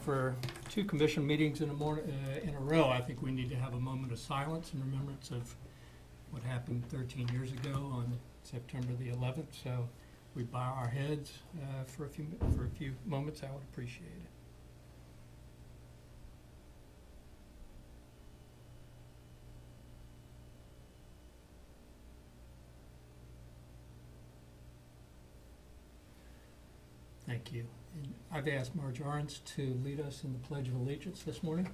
For two commission meetings in a row, I think we need to have a moment of silence in remembrance of what happened 13 years ago on September the 11th. So we bow our heads for a few moments. I would appreciate it. Thank you. And I've asked Marge Arns to lead us in the Pledge of Allegiance this morning.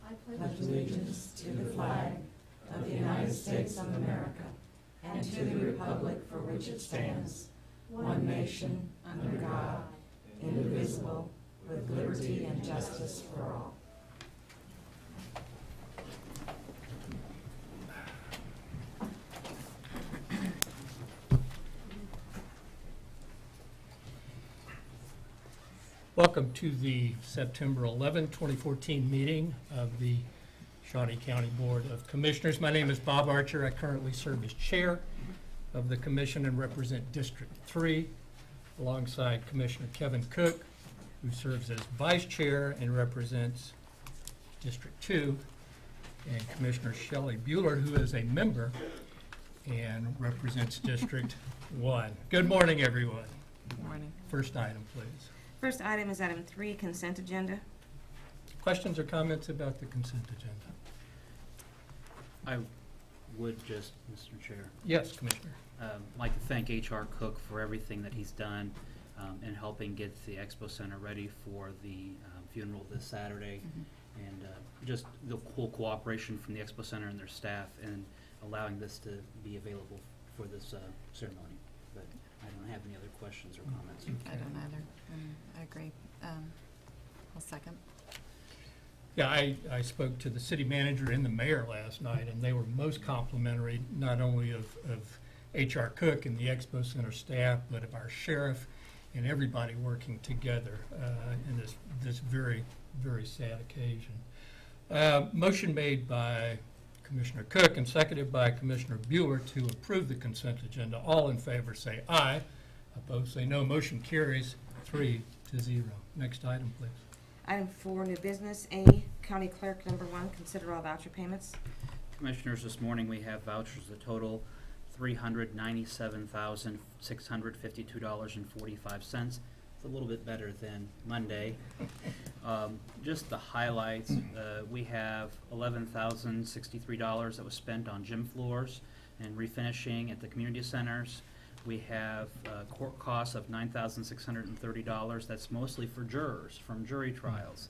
I pledge allegiance to the flag of the United States of America and to the republic for which it stands, one nation, under God, indivisible, with liberty and justice for all. Welcome to the September 11, 2014 meeting of the Shawnee County Board of Commissioners. My name is Bob Archer. I currently serve as chair of the commission and represent District 3 alongside Commissioner Kevin Cook, who serves as vice chair and represents District 2, and Commissioner Shelley Bueller, who is a member and represents District 1. Good morning, everyone. Good morning. First item, please. First item is item 3, consent agenda. Questions or comments about the consent agenda? I would just, Mr. Chair, Yes, Commissioner. like to thank H.R. Cook for everything that he's done in helping get the Expo Center ready for the funeral this Saturday, and just the whole cooperation from the Expo Center and their staff and allowing this to be available for this ceremony. But I don't have any other questions or comments. I don't either. I agree. I'll second. Yeah, I spoke to the city manager and the mayor last night, and they were most complimentary, not only of H.R. Cook and the Expo Center staff, but of our sheriff and everybody working together in this very, very sad occasion. Motion made by Commissioner Cook and seconded by Commissioner Bueller to approve the consent agenda. All in favor say aye. Opposed say no. Motion carries 3-0. Next item, please. Item 4, new business. A, County Clerk, number 1, consider all voucher payments. Commissioners, this morning we have vouchers that total $397,652.45. It's a little bit better than Monday. Just the highlights, we have $11,063 that was spent on gym floors and refinishing at the community centers. We have court costs of $9,630. That's mostly for jurors from jury trials.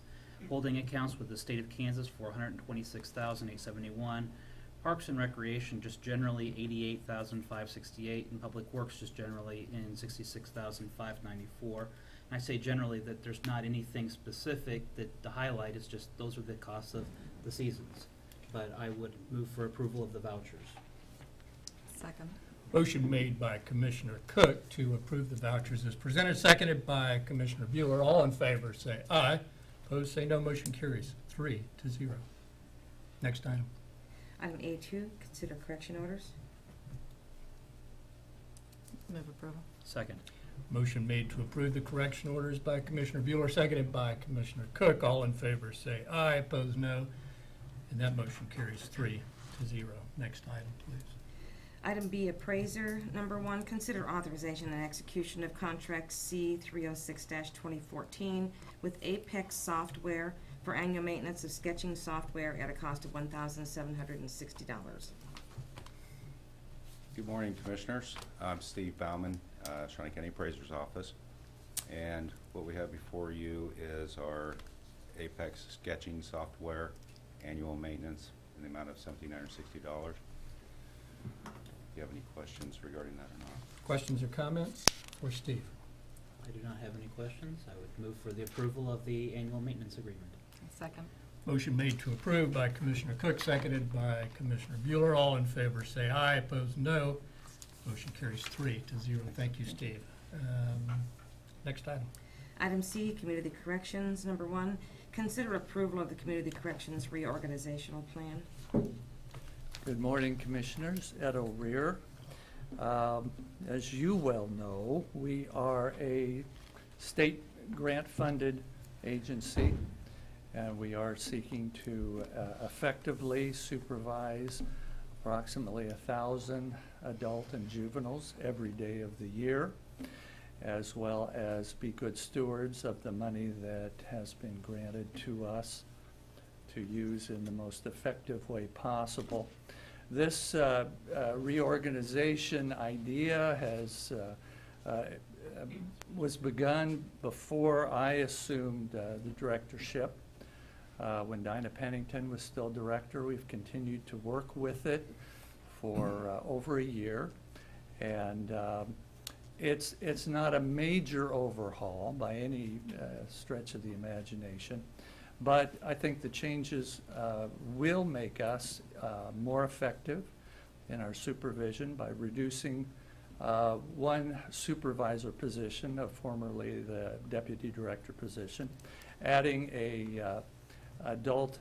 Holding accounts with the state of Kansas for $126,871. Parks and Recreation just generally $88,568, and Public Works just generally in $66,594. And I say generally that there's not anything specific that to highlight. It's just those are the costs of the seasons. But I would move for approval of the vouchers. Second. Motion made by Commissioner Cook to approve the vouchers as presented, seconded by Commissioner Bueller. All in favor say aye. Opposed say no. Motion carries 3-0. Next item. Item A2, consider correction orders. Move approval. Second. Motion made to approve the correction orders by Commissioner Bueller, seconded by Commissioner Cook. All in favor say aye. Opposed no. And that motion carries 3-0. Next item, please. Item B, appraiser, number 1, consider authorization and execution of contract C306-2014 with Apex Software for annual maintenance of sketching software at a cost of $1,760. Good morning, Commissioners. I'm Steve Bauman, Shawnee County Appraiser's Office. And what we have before you is our Apex sketching software annual maintenance in the amount of $1,760. Do you have any questions regarding that or not? Questions or comments for Steve? I do not have any questions. I would move for the approval of the annual maintenance agreement. Second. Motion made to approve by Commissioner Cook, seconded by Commissioner Bueller. All in favor say aye. Opposed no. Motion carries 3-0. Thank you, Steve. Next item. Item C, community corrections, number 1, consider approval of the community corrections reorganizational plan. Good morning, Commissioners. Ed O'Rear. As you well know, we are a state grant-funded agency, and we are seeking to effectively supervise approximately 1,000 adult and juveniles every day of the year, as well as be good stewards of the money that has been granted to us to use in the most effective way possible. This reorganization idea was begun before I assumed the directorship. When Dinah Pennington was still director, we've continued to work with it for over a year, and it's not a major overhaul by any stretch of the imagination, but I think the changes will make us more effective in our supervision by reducing one supervisor position, formerly the deputy director position, adding a adult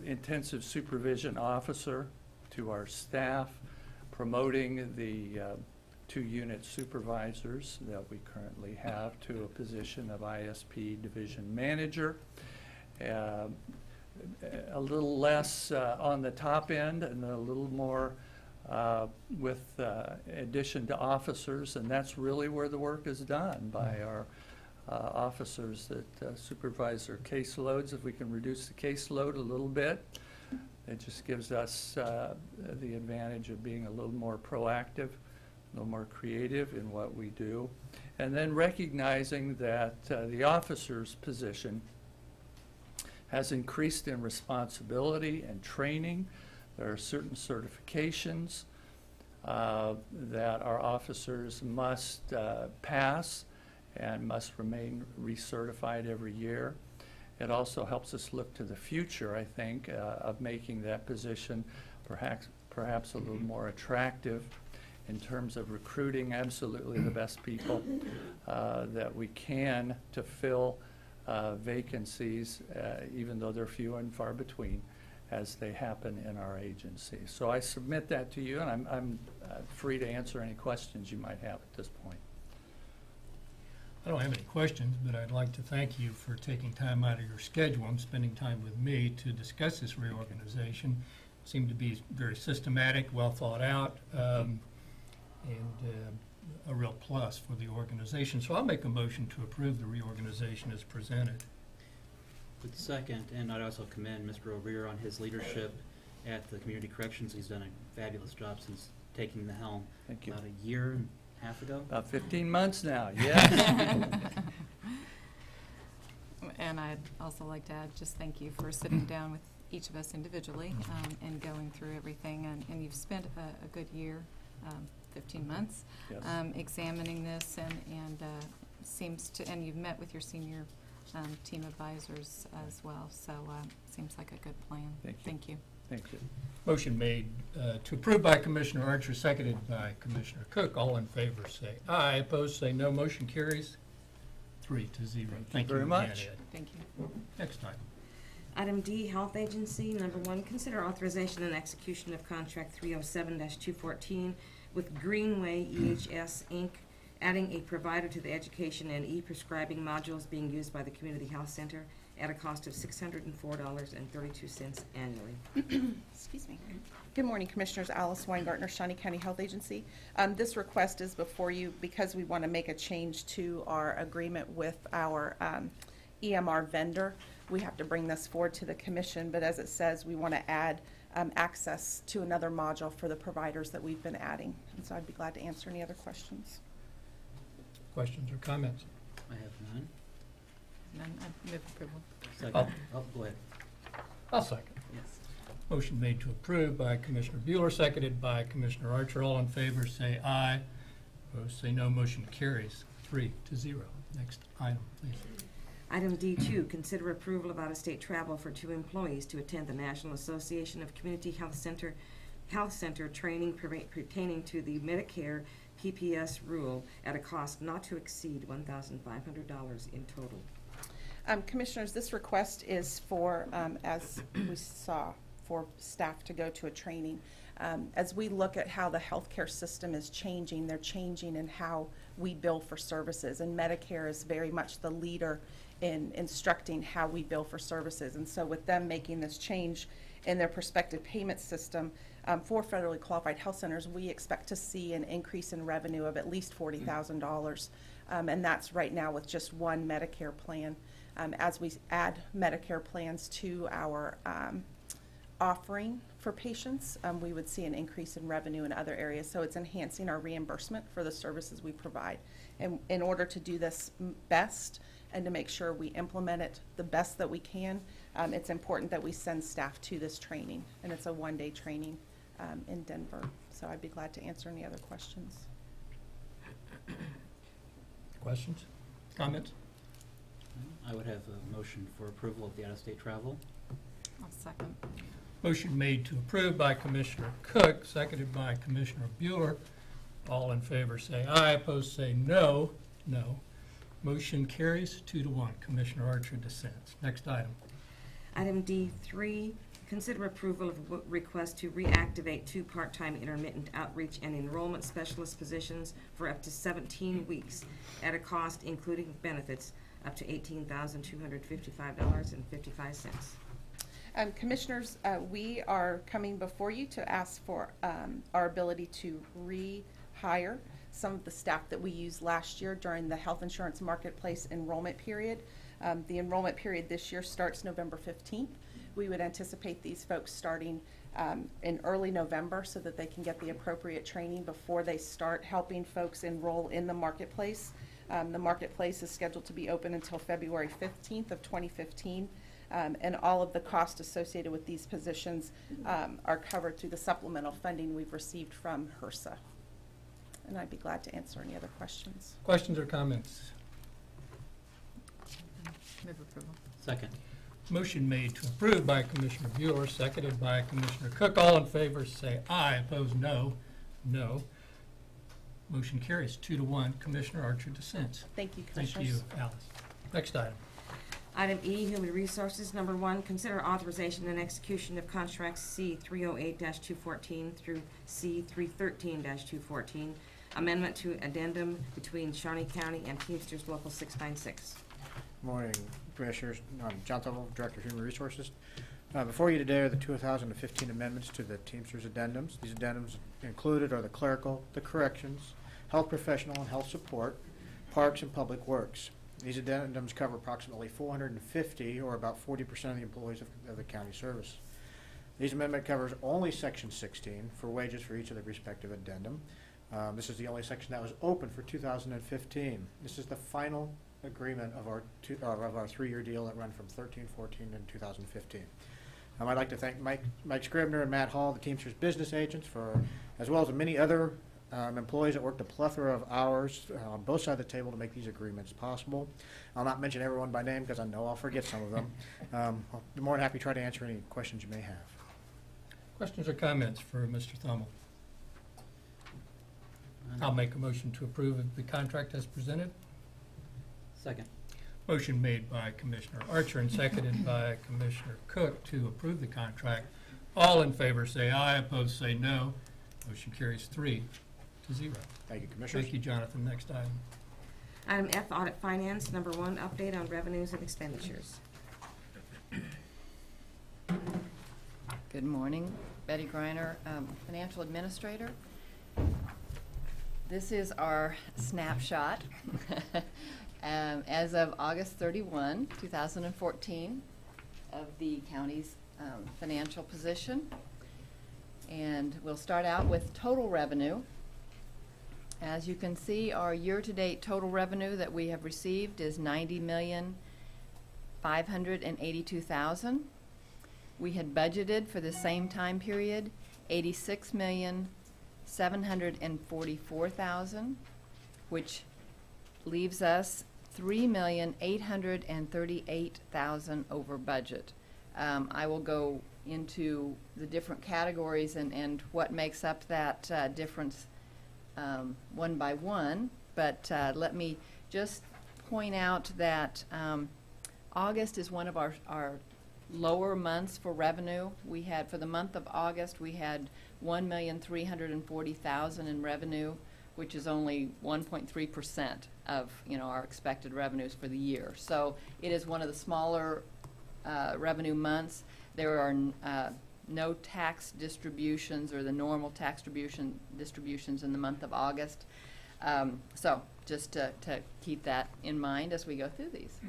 intensive supervision officer to our staff, promoting the 2 unit supervisors that we currently have to a position of ISP division manager. A little less on the top end and a little more with addition to officers, and that's really where the work is done by our officers that supervise their caseloads. If we can reduce the caseload a little bit, it just gives us the advantage of being a little more proactive, a little more creative in what we do. And then recognizing that the officer's position has increased in responsibility and training. There are certain certifications that our officers must pass and must remain recertified every year. It also helps us look to the future, I think, of making that position perhaps a little more attractive in terms of recruiting absolutely the best people that we can to fill vacancies, even though they're few and far between, as they happen in our agency. So I submit that to you, and I'm free to answer any questions you might have at this point. I don't have any questions, but I'd like to thank you for taking time out of your schedule and spending time with me to discuss this reorganization. It seemed to be very systematic, well thought out, and a real plus for the organization. So I'll make a motion to approve the reorganization as presented. With second, and I'd also commend Mr. O'Rear on his leadership at the Community Corrections. He's done a fabulous job since taking the helm. Thank you. About a year and a half ago. About 15 months now, yes. And I'd also like to add, just thank you for sitting down with each of us individually and going through everything. And you've spent a good year, 15 months, Yes. examining this, and seems to, and you've met with your senior team advisors as well. So seems like a good plan. Thank you. Thank you. Motion made to approve by Commissioner Archer, seconded by Commissioner Cook. All in favor say aye. Opposed say no. Motion carries 3-0. Thank you very much. Ed. Thank you. Next item. Item D, Health Agency. Number 1, consider authorization and execution of contract 307-214 with Greenway EHS, Inc., adding a provider to the education and e-prescribing modules being used by the Community Health Center at a cost of $604.32 annually. Excuse me. Good morning, Commissioners. Alice Weingartner, Shawnee County Health Agency. This request is before you because we want to make a change to our agreement with our EMR vendor. We have to bring this forward to the Commission, but as it says, we want to add access to another module for the providers that we've been adding. And so I'd be glad to answer any other questions. Questions or comments? I have none. None. I move approval. Second. Oh, go ahead. I'll second. Yes. Motion made to approve by Commissioner Bueller, seconded by Commissioner Archer. All in favor say aye. Opposed say no. Motion carries 3-0. Next item, please. Item D2, consider approval of out-of-state travel for 2 employees to attend the National Association of Community Health Center training pertaining to the Medicare PPS rule at a cost not to exceed $1,500 in total. Commissioners, this request is for, as we saw, for staff to go to a training. As we look at how the healthcare system is changing, they're changing in how we bill for services, and Medicare is very much the leader in instructing how we bill for services. And so with them making this change in their prospective payment system for federally qualified health centers, we expect to see an increase in revenue of at least $40,000. And that's right now with just one Medicare plan. As we add Medicare plans to our offering for patients, we would see an increase in revenue in other areas. So it's enhancing our reimbursement for the services we provide. And in order to do this best and to make sure we implement it the best that we can, it's important that we send staff to this training. And it's a one-day training in Denver. So I'd be glad to answer any other questions. Questions? Comments? I would have a motion for approval of the out-of-state travel. I'll second. Motion made to approve by Commissioner Cook, seconded by Commissioner Bueller. All in favor say aye, opposed say no. No. Motion carries 2-1. Commissioner Archer dissents. Next item. Item D3, consider approval of request to reactivate 2 part-time intermittent outreach and enrollment specialist positions for up to 17 weeks at a cost, including benefits, up to $18,255.55. Commissioners, we are coming before you to ask for our ability to rehire some of the staff that we used last year during the health insurance marketplace enrollment period. The enrollment period this year starts November 15th. We would anticipate these folks starting in early November so that they can get the appropriate training before they start helping folks enroll in the marketplace. The marketplace is scheduled to be open until February 15th of 2015. And all of the costs associated with these positions are covered through the supplemental funding we've received from HRSA. And I'd be glad to answer any other questions. Questions or comments? Move approval. Second. Motion made to approve by Commissioner Bueller, seconded by Commissioner Cook. All in favor say aye, opposed no. No. Motion carries 2-1. Commissioner Archer dissents. Thank you, Thank Commissioners. you, Alice. Next item. Item E, Human Resources. Number 1, consider authorization and execution of contracts C-308-214 through C-313-214, amendment to addendum between Shawnee County and Teamsters Local 696. Morning, Commissioners. I'm John Tuttle, Director of Human Resources. Before you today are the 2015 amendments to the Teamsters addendums. These addendums included are the clerical, the corrections, health professional and health support, parks, and public works. These addendums cover approximately 450, or about 40% of the employees of the county service. These amendment covers only Section 16 for wages for each of the respective addendum. This is the only section that was open for 2015. This is the final agreement of our 3-year deal that run from 13-14 and 2015. I'd like to thank Mike Scribner and Matt Hall, the Teamsters business agents, as well as the many other employees that worked a plethora of hours on both sides of the table to make these agreements possible. I'll not mention everyone by name because I know I'll forget some of them. I'll be more than happy to try to answer any questions you may have. Questions or comments for Mr. Thummel? I'll make a motion to approve of the contract as presented. Second. Motion made by Commissioner Archer and seconded by Commissioner Cook to approve the contract. All in favor say aye, opposed say no. Motion carries 3-0. Thank you, Commissioners. Thank you, Jonathan. Next item. Item F, Audit Finance. Number 1, update on revenues and expenditures. Good morning, Betty Greiner, Financial Administrator. This is our snapshot as of August 31, 2014, of the county's financial position. And we'll start out with total revenue. As you can see, our year-to-date total revenue that we have received is $90,582,000. We had budgeted for the same time period $86,744,000, which leaves us $3,838,000 over budget. I will go into the different categories and what makes up that difference one by one, but let me just point out that August is one of our lower months for revenue. We had, for the month of August, we had $1,340,000 in revenue, which is only 1.3% of, our expected revenues for the year. So it is one of the smaller revenue months. There are no tax distributions or the normal tax distributions in the month of August. So just to keep that in mind as we go through these.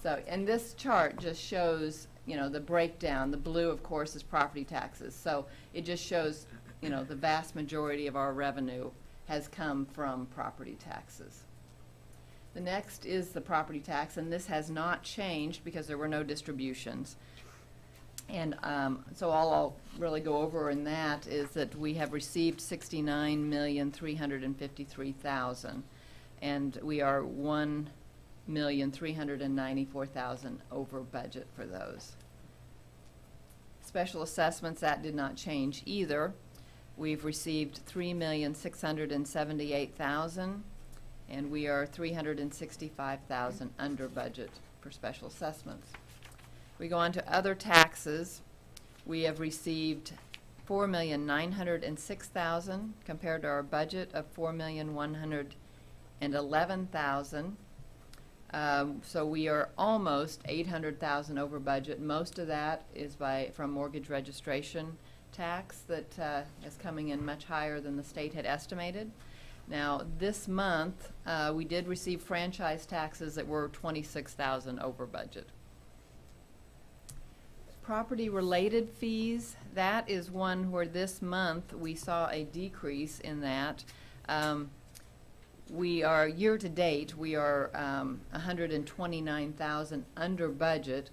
So, and this chart just shows, the breakdown. The blue, of course, is property taxes. So it just shows, the vast majority of our revenue has come from property taxes. The next is the property tax, and this has not changed because there were no distributions. And so all I'll really go over in that is that we have received $69,353,000, and we are $1,394,000 over budget for those. Special assessments, that did not change either. We've received $3,678,000, and we are $365,000 under budget for special assessments. We go on to other taxes. We have received $4,906,000 compared to our budget of $4,111,000. So we are almost $800,000 over budget. Most of that is from mortgage registration tax that is coming in much higher than the state had estimated. Now, this month, we did receive franchise taxes that were $26,000 over budget. Property-related fees, that is one where this month we saw a decrease in that. We are, year-to-date, we are $129,000 under budget.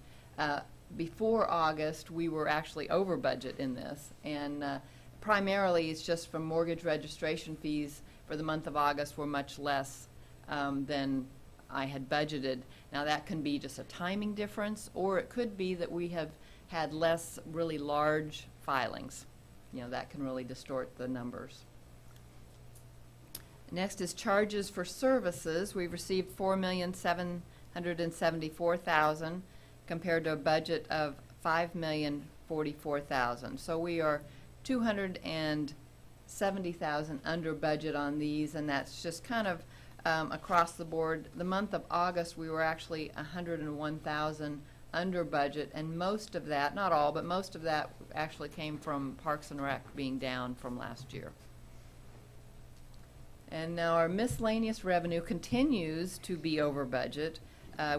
Before August, we were actually over budget in this, and primarily it's just from mortgage registration fees for the month of August were much less than I had budgeted. Now that can be just a timing difference, or it could be that we have had less really large filings. That can really distort the numbers. Next is charges for services. We've received $4,774,000 compared to a budget of $5,044,000. So we are $270,000 under budget on these, and that's just kind of across the board. The month of August, we were actually $101,000 under budget, and most of that, not all, but most of that actually came from Parks and Rec being down from last year. And now our miscellaneous revenue continues to be over budget.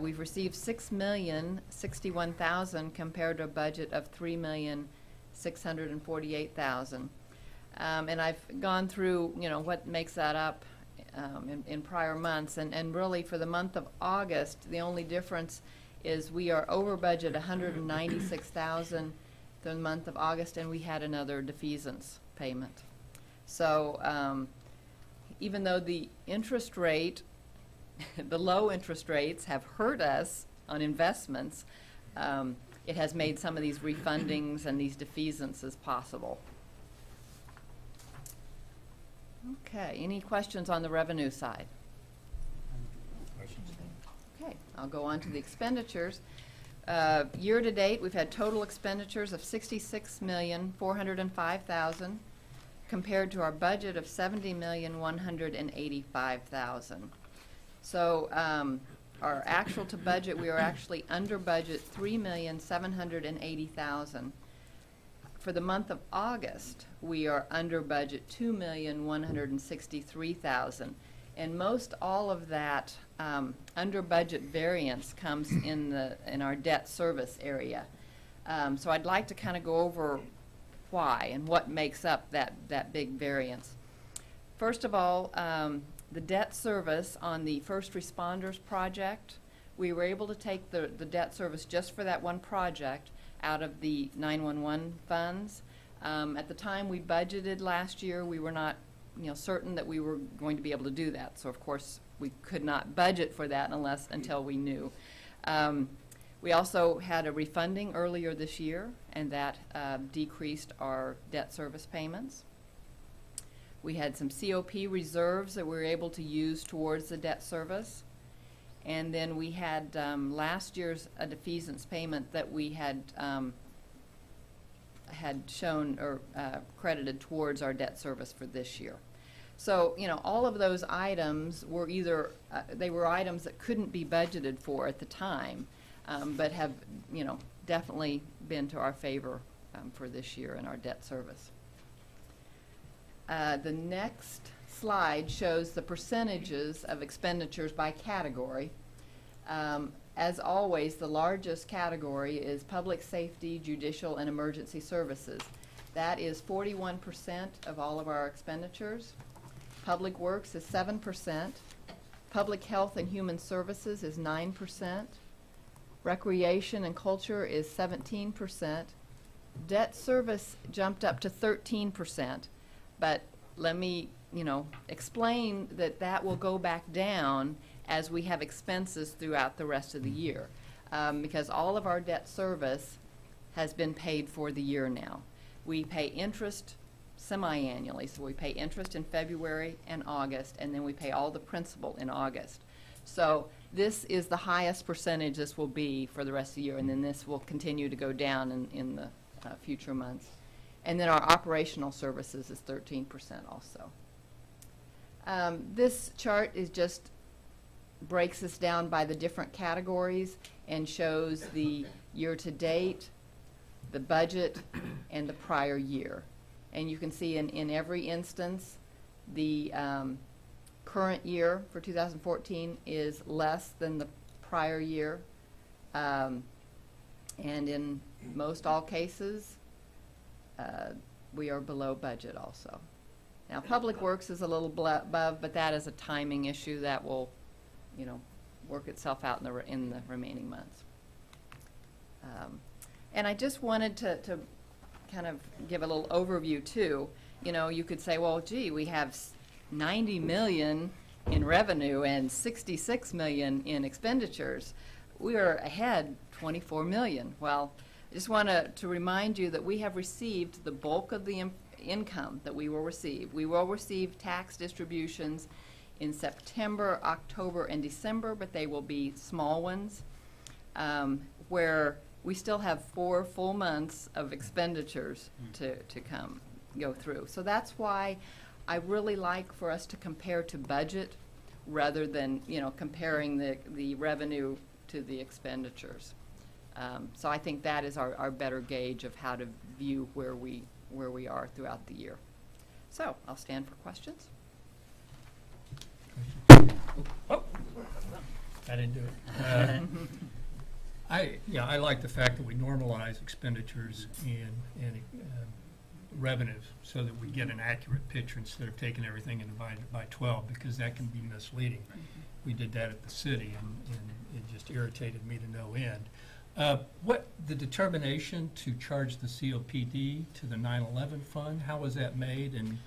We've received $6,061,000 compared to a budget of $3,648,000. And I've gone through, what makes that up in prior months, and really for the month of August, the only difference is we are over budget $196,000 the month of August, and we had another defeasance payment. So even though the interest rate, the low interest rates have hurt us on investments, it has made some of these refundings and these defeasances possible. Okay, any questions on the revenue side? Okay, I'll go on to the expenditures. Year to date, we've had total expenditures of $66,405,000 compared to our budget of $70,185,000. So our actual to budget, we are actually under budget $3,780,000. For the month of August, we are under budget $2,163,000. And most all of that under budget variance comes in our debt service area. So I'd like to kind of go over why and what makes up that big variance. First of all, the debt service on the First Responders project, we were able to take the debt service just for that one project out of the 911 funds. At the time we budgeted last year, we were not certain that we were going to be able to do that. So of course we could not budget for that until we knew. We also had a refunding earlier this year, and that decreased our debt service payments. We had some COP reserves that we were able to use towards the debt service. And then we had last year's a defeasance payment that we had shown or credited towards our debt service for this year. So, you know, all of those items were either, they were items that couldn't be budgeted for at the time, but have, you know, definitely been to our favor for this year in our debt service. The next slide shows the percentages of expenditures by category. As always, the largest category is public safety, judicial, and emergency services. That is 41% of all of our expenditures. Public Works is 7%. Public Health and Human Services is 9%. Recreation and Culture is 17%. Debt service jumped up to 13%. But let me, you know, explain that that will go back down as we have expenses throughout the rest of the year, because all of our debt service has been paid for the year now. We pay interest semi-annually, so we pay interest in February and August, and then we pay all the principal in August. So this is the highest percentage this will be for the rest of the year, and then this will continue to go down in the future months. And then our operational services is 13% also. This chart is just breaks us down by the different categories and shows the year-to-date, the budget, and the prior year. And you can see in every instance, the current year for 2014 is less than the prior year. And in most all cases, we are below budget also. Now, Public Works is a little above, but that is a timing issue that will, you know, work itself out in the remaining months. And I just wanted to kind of give a little overview too. You know, you could say, well, gee, we have 90 million in revenue and 66 million in expenditures. We are ahead 24 million. Well, I just want to remind you that we have received the bulk of the income that we will receive. We will receive tax distributions in September, October, and December, but they will be small ones, where we still have 4 full months of expenditures to go through. So that's why I really like for us to compare to budget rather than, you know, comparing the revenue to the expenditures. So I think that is our better gauge of how to view where we are throughout the year. So I'll stand for questions. Oh, I didn't do it. I like the fact that we normalize expenditures and revenues so that we get an accurate picture instead of taking everything and dividing it by 12, because that can be misleading. We did that at the city, and it just irritated me to no end. What the determination to charge the COPD to the 9/11 fund? How was that made? And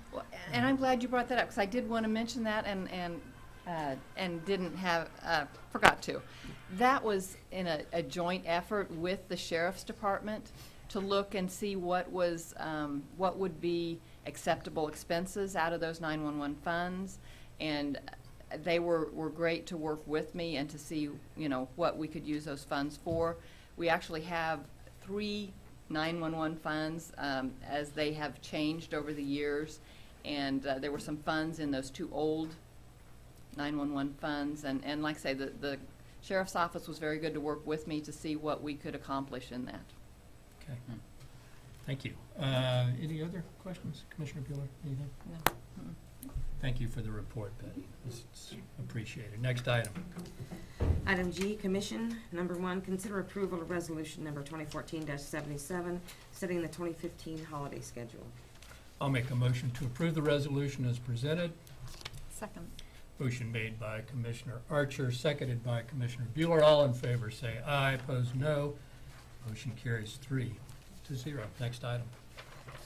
I'm glad you brought that up, because I did want to mention that and didn't have forgot to. That was in a joint effort with the Sheriff's Department to look and see what would be acceptable expenses out of those 911 funds, and they were great to work with me and to see, you know, what we could use those funds for. We actually have 3 911 funds as they have changed over the years, and there were some funds in those 2 old 911 funds, and like I say, the Sheriff's Office was very good to work with me to see what we could accomplish in that. Okay. Thank you. Any other questions, Commissioner Bueller? Anything? No. Thank you for the report, Betty. It's appreciated. Next item. Item G, Commission, number 1, consider approval of resolution number 2014-77, setting the 2015 holiday schedule. I'll make a motion to approve the resolution as presented. Second. Motion made by Commissioner Archer, seconded by Commissioner Bueller. All in favor say aye, opposed no. Motion carries 3-0. Next item.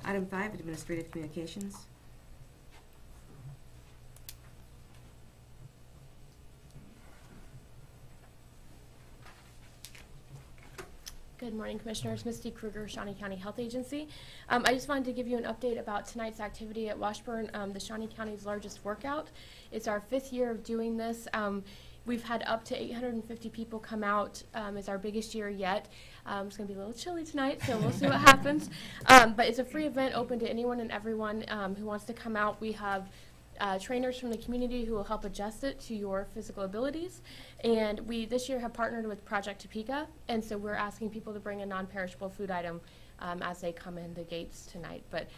Item 5, Administrative Communications. Good morning, Commissioners. Misty Kruger, Shawnee County Health Agency. I just wanted to give you an update about tonight's activity at Washburn, the Shawnee County's largest workout. It's our 5th year of doing this. We've had up to 850 people come out. It's our biggest year yet. It's going to be a little chilly tonight, so we'll see what happens. But it's a free event open to anyone and everyone who wants to come out. We have trainers from the community who will help adjust it to your physical abilities. And we this year have partnered with Project Topeka, and so we're asking people to bring a non-perishable food item as they come in the gates tonight. But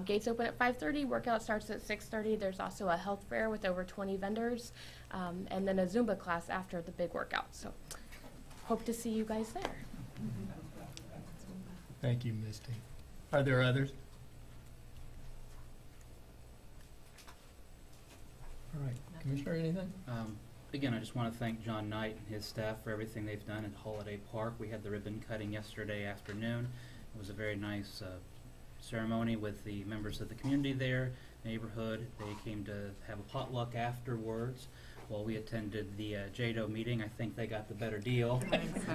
gates open at 5:30, workout starts at 6:30. There's also a health fair with over 20 vendors, and then a Zumba class after the big workout. So hope to see you guys there. Thank you, Misty. Are there others? All right, Commissioner, anything? Again, I just want to thank John Knight and his staff for everything they've done at Holiday Park. We had the ribbon cutting yesterday afternoon. It was a very nice ceremony with the members of the community there, neighborhood. They came to have a potluck afterwards while we attended the JADO meeting. I think they got the better deal. I think so,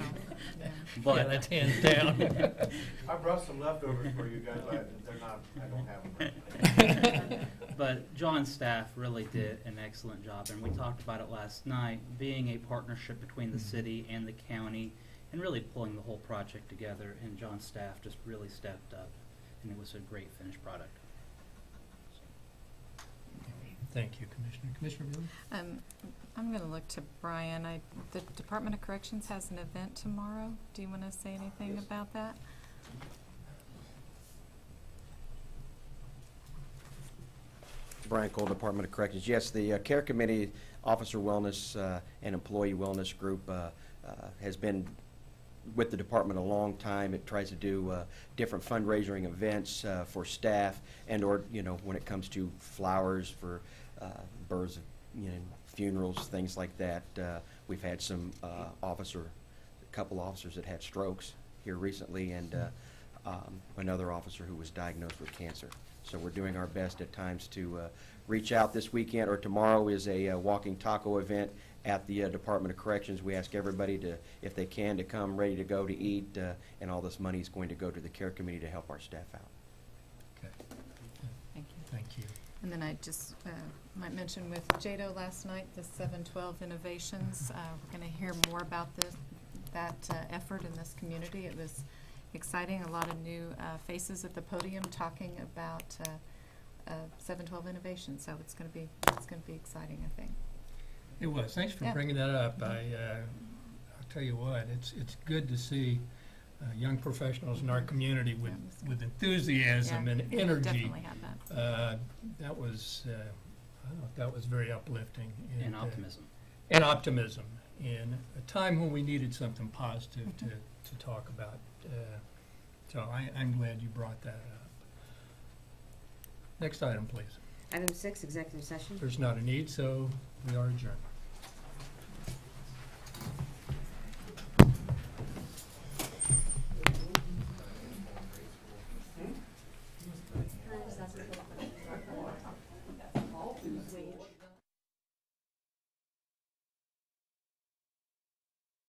yeah. But Yeah, that's hands down. I brought some leftovers for you guys, but they're not, I don't have them. But John's staff really did an excellent job, and we talked about it last night, being a partnership between the city and the county, and really pulling the whole project together, and John's staff just really stepped up, and it was a great finished product. Thank you, Commissioner. Commissioner Bueller? I'm going to look to Brian. The Department of Corrections has an event tomorrow. Do you want to say anything about that? Brian Cole, Department of Corrections. Yes, the Care Committee, Officer Wellness and Employee Wellness Group has been with the department a long time. It tries to do different fundraising events for staff, and or when it comes to flowers for births, funerals, things like that. We've had some a couple officers that had strokes here recently, and another officer who was diagnosed with cancer. So we're doing our best at times to reach out. This weekend or tomorrow is a walking taco event at the Department of Corrections. We ask everybody to, if they can, to come ready to go to eat, and all this money is going to go to the Care Committee to help our staff out. Okay. Thank you. Thank you. And then I just might mention with JADO last night, the 712 Innovations. We're going to hear more about that effort in this community. It was exciting. A lot of new faces at the podium talking about 712 Innovations. So it's going to be exciting, I think. It was. Thanks for Yeah. bringing that up. I'll tell you what, it's good to see young professionals in our community with enthusiasm Yeah, and energy. Definitely had that. That was, I thought that was very uplifting. And optimism. And optimism in a time when we needed something positive to talk about. So I'm glad you brought that up. Next item, please. Item 6, executive session. There's not a need, so we are adjourned.